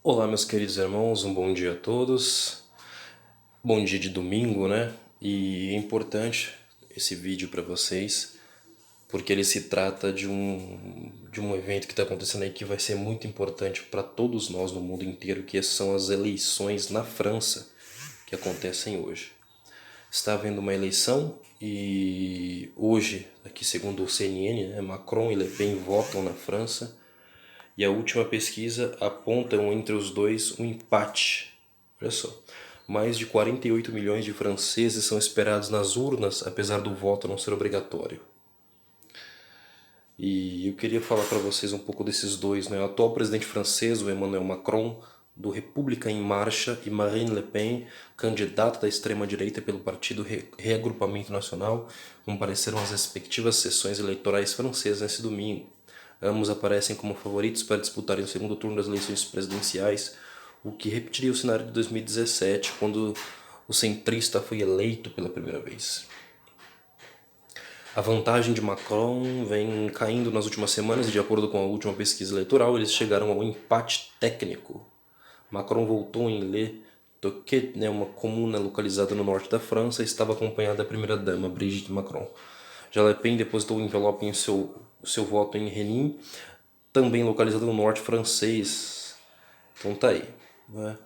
Olá, meus queridos irmãos, um bom dia a todos. Bom dia de domingo, né? E é importante esse vídeo para vocês, porque ele se trata de um evento que está acontecendo aí que vai ser muito importante para todos nós no mundo inteiro, que são as eleições na França que acontecem hoje. Está havendo uma eleição e hoje, aqui segundo o CNN, né, Macron e Le Pen votam na França. E a última pesquisa aponta entre os dois um empate. Olha só, mais de 48 milhões de franceses são esperados nas urnas, apesar do voto não ser obrigatório. E eu queria falar para vocês um pouco desses dois, né? O atual presidente francês, o Emmanuel Macron, do República em Marcha, e Marine Le Pen, candidata da extrema-direita pelo partido Reagrupamento Nacional, compareceram às respectivas sessões eleitorais francesas nesse domingo. Ambos aparecem como favoritos para disputarem o segundo turno das eleições presidenciais, o que repetiria o cenário de 2017, quando o centrista foi eleito pela primeira vez. A vantagem de Macron vem caindo nas últimas semanas e, de acordo com a última pesquisa eleitoral, eles chegaram a um empate técnico. Macron voltou em Le Touquet, uma comuna localizada no norte da França, e estava acompanhada da primeira-dama, Brigitte Macron. Já Le Pen depositou o envelope em seu voto em Rennes, também localizado no norte francês. Então tá aí. Né?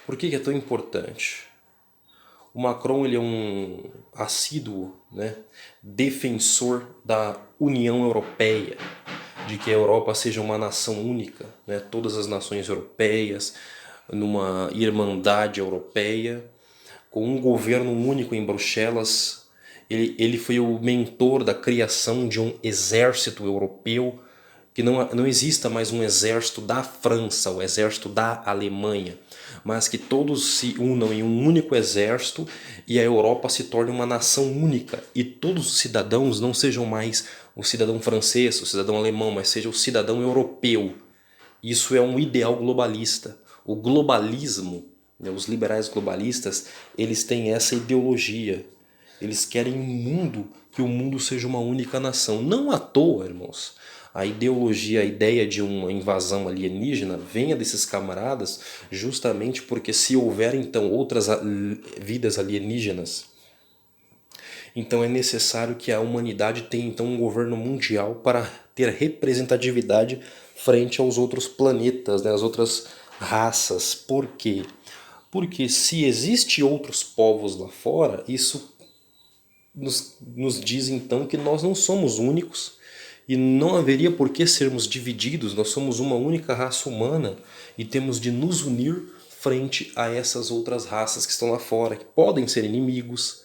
Por que é tão importante? O Macron ele é um assíduo, né, defensor da União Europeia, de que a Europa seja uma nação única, né, todas as nações europeias, numa irmandade europeia, com um governo único em Bruxelas. Ele foi o mentor da criação de um exército europeu, que não exista mais um exército da França, o exército da Alemanha, mas que todos se unam em um único exército e a Europa se torne uma nação única e todos os cidadãos não sejam mais o cidadão francês, o cidadão alemão, mas seja o cidadão europeu. Isso é um ideal globalista. O globalismo, né, os liberais globalistas, eles têm essa ideologia. Eles querem que o mundo seja uma única nação. Não à toa, irmãos. A ideologia, a ideia de uma invasão alienígena venha desses camaradas justamente porque se houver então outras vidas alienígenas, então é necessário que a humanidade tenha então um governo mundial para ter representatividade frente aos outros planetas, né, as outras raças. Por quê? Porque se existem outros povos lá fora, isso nos diz então que nós não somos únicos e não haveria por que sermos divididos, nós somos uma única raça humana e temos de nos unir frente a essas outras raças que estão lá fora, que podem ser inimigos,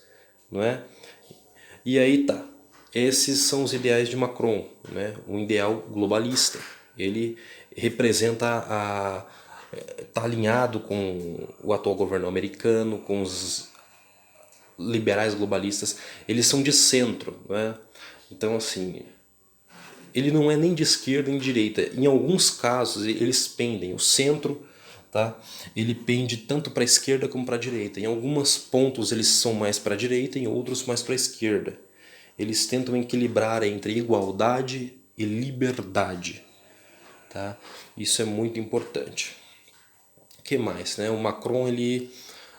não é? E aí tá, esses são os ideais de Macron, né? Um ideal globalista. Ele representa tá alinhado com o atual governo americano, com os liberais globalistas. Eles são de centro, né? Então assim, ele não é nem de esquerda nem de direita. Em alguns casos eles pendem. O centro, tá? Ele pende tanto para a esquerda como para a direita. Em alguns pontos eles são mais para a direita, em outros mais para a esquerda. Eles tentam equilibrar entre igualdade e liberdade, tá? Isso é muito importante. O que mais, né? O Macron,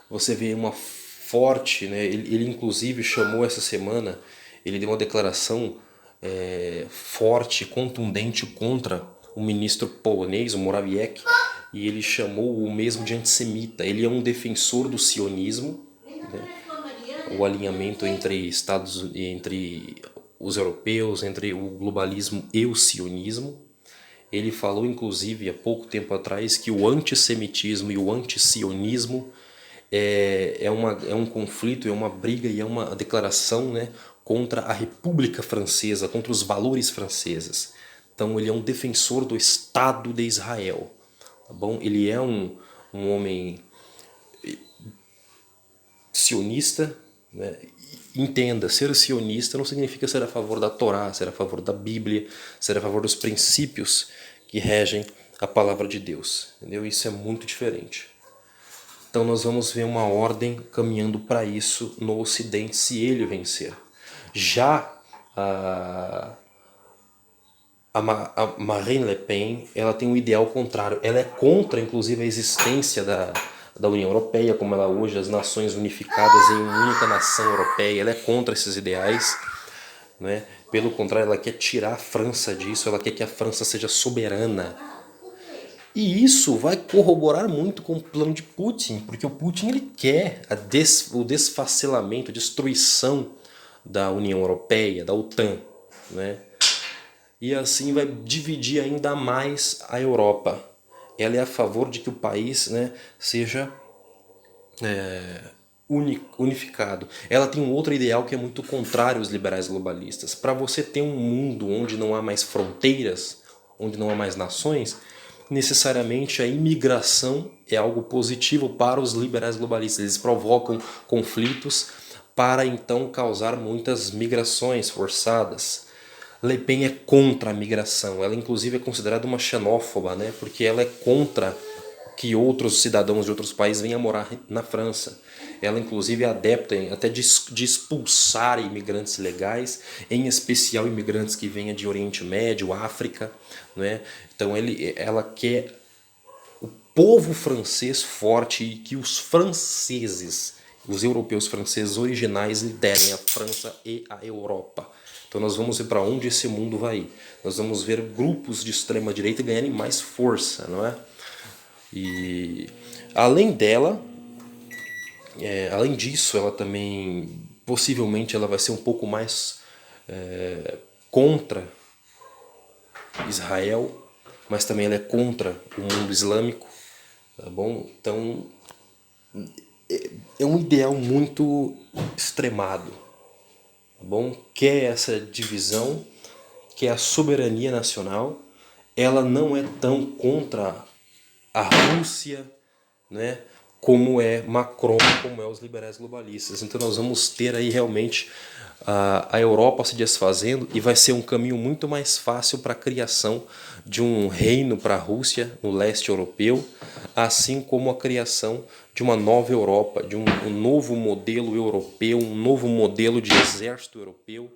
você vê uma forte, né? Ele inclusive chamou essa semana, ele deu uma declaração forte, contundente contra o ministro polonês, o Morawiecki, e ele chamou o mesmo de antissemita. Ele é um defensor do sionismo, né? O alinhamento entre os europeus, entre o globalismo e o sionismo. Ele falou inclusive há pouco tempo atrás que o antissemitismo e o antisionismo é um conflito, é uma briga e é uma declaração, né, contra a República Francesa, contra os valores franceses. Então ele é um defensor do Estado de Israel. Tá bom? Ele é um homem sionista, né? Entenda, ser sionista não significa ser a favor da Torá, ser a favor da Bíblia, ser a favor dos princípios que regem a palavra de Deus. Entendeu? Isso é muito diferente. Então nós vamos ver uma ordem caminhando para isso no Ocidente se ele vencer. Já a, A Marine Le Pen, ela tem um ideal contrário. Ela é contra, inclusive, a existência da União Europeia, como ela é hoje, as nações unificadas em uma única nação europeia. Ela é contra esses ideais, né? Pelo contrário, ela quer tirar a França disso, ela quer que a França seja soberana. E isso vai corroborar muito com o plano de Putin, porque o Putin ele quer o desfacelamento, a destruição da União Europeia, da OTAN, né? E assim vai dividir ainda mais a Europa. Ela é a favor de que o país, né, seja unificado. Ela tem um outro ideal que é muito contrário aos liberais globalistas. Para você ter um mundo onde não há mais fronteiras, onde não há mais nações, necessariamente a imigração é algo positivo para os liberais globalistas. Eles provocam conflitos para então causar muitas migrações forçadas. Le Pen é contra a migração, ela inclusive é considerada uma xenófoba, né? Porque ela é contra que outros cidadãos de outros países venham morar na França. Ela inclusive é adepta até de expulsar imigrantes ilegais, em especial imigrantes que venham de Oriente Médio, África, né? Então ela quer o povo francês forte e que os franceses, os europeus franceses originais liderem a França e a Europa. Então nós vamos ver para onde esse mundo vai ir. Nós vamos ver grupos de extrema direita ganharem mais força, não é? E além dela, além disso, ela também possivelmente ela vai ser um pouco mais contra Israel, mas também ela é contra o mundo islâmico, tá bom? Então é um ideal muito extremado, tá bom? Quer essa divisão, quer a soberania nacional. Ela não é tão contra a Rússia, né, como é Macron, como é os liberais globalistas. Então nós vamos ter aí realmente a Europa se desfazendo e vai ser um caminho muito mais fácil para a criação de um reino para a Rússia no leste europeu, assim como a criação de uma nova Europa, de um novo modelo europeu, um novo modelo de exército europeu,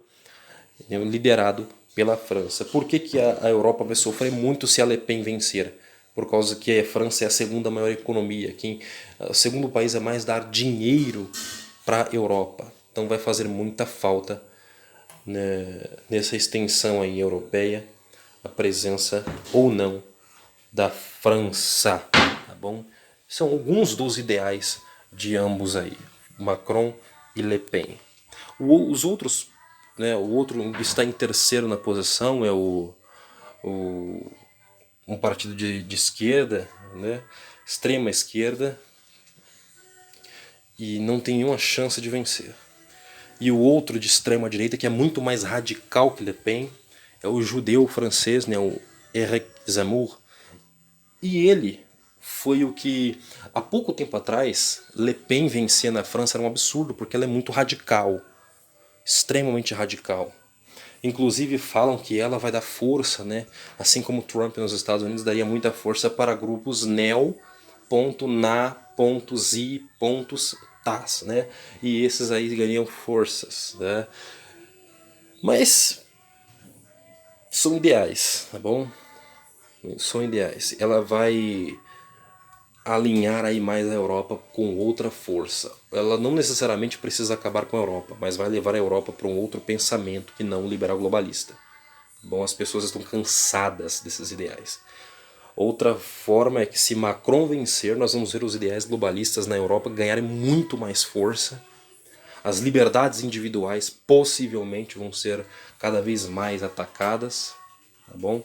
liderado pela França. Por que a Europa vai sofrer muito se a Le Pen vencer? Por causa que a França é a segunda maior economia, o segundo país a mais dar dinheiro para a Europa. Então vai fazer muita falta, né, nessa extensão aí europeia, a presença ou não da França, tá bom? São alguns dos ideais de ambos aí, Macron e Le Pen. Os outros, né, o outro que está em terceiro na posição é um partido de esquerda, né, extrema esquerda, e não tem nenhuma chance de vencer. E o outro de extrema direita, que é muito mais radical que Le Pen, é o judeu francês, né, o Eric Zemmour. E ele foi o que, há pouco tempo atrás, Le Pen vencer na França era um absurdo, porque ela é muito radical, extremamente radical. Inclusive falam que ela vai dar força, né? Assim como Trump nos Estados Unidos daria muita força para grupos neo.na.zi.tas, né? E esses aí ganham forças, né? Mas são ideais, tá bom? São ideais. Ela vai alinhar aí mais a Europa com outra força. Ela não necessariamente precisa acabar com a Europa, mas vai levar a Europa para um outro pensamento que não o liberal globalista. Bom, as pessoas estão cansadas desses ideais. Outra forma é que se Macron vencer, nós vamos ver os ideais globalistas na Europa ganharem muito mais força. As liberdades individuais possivelmente vão ser cada vez mais atacadas, tá bom?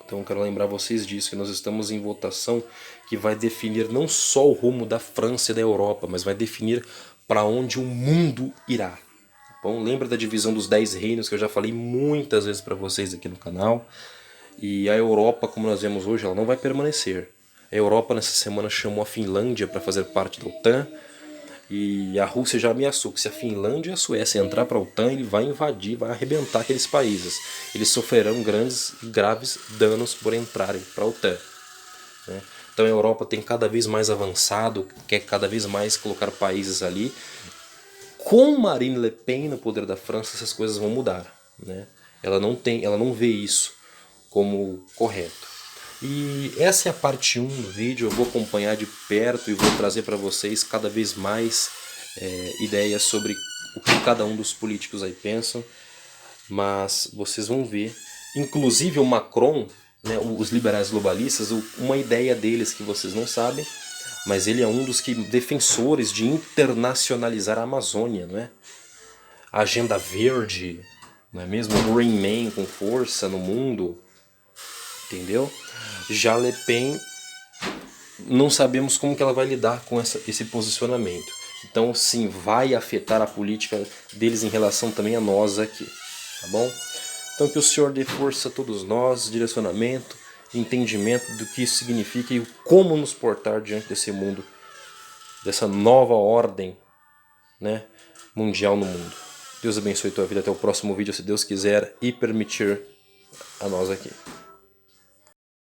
Então eu quero lembrar vocês disso, que nós estamos em votação que vai definir não só o rumo da França e da Europa, mas vai definir para onde o mundo irá. Bom, lembra da divisão dos 10 reinos que eu já falei muitas vezes para vocês aqui no canal? E a Europa, como nós vemos hoje, ela não vai permanecer. A Europa nessa semana chamou a Finlândia para fazer parte da OTAN. E a Rússia já ameaçou que se a Finlândia e a Suécia entrar para a OTAN, ele vai invadir, vai arrebentar aqueles países. Eles sofrerão grandes e graves danos por entrarem para a OTAN, né? Então a Europa tem cada vez mais avançado, quer cada vez mais colocar países ali. Com Marine Le Pen no poder da França, essas coisas vão mudar, né? Ela não vê isso como correto. E essa é a parte 1 do vídeo. Eu vou acompanhar de perto e vou trazer para vocês cada vez mais ideias sobre o que cada um dos políticos aí pensam. Mas vocês vão ver, inclusive o Macron, né, os liberais globalistas, uma ideia deles que vocês não sabem, mas ele é um dos defensores de internacionalizar a Amazônia, não é? A agenda verde, não é mesmo? O Green Man com força no mundo, entendeu? Já Le Pen, não sabemos como que ela vai lidar com esse posicionamento. Então sim, vai afetar a política deles em relação também a nós aqui, tá bom? Então que o Senhor dê força a todos nós, direcionamento, entendimento do que isso significa e como nos portar diante desse mundo, dessa nova ordem, né, mundial no mundo. Deus abençoe tua vida, até o próximo vídeo, se Deus quiser e permitir a nós aqui.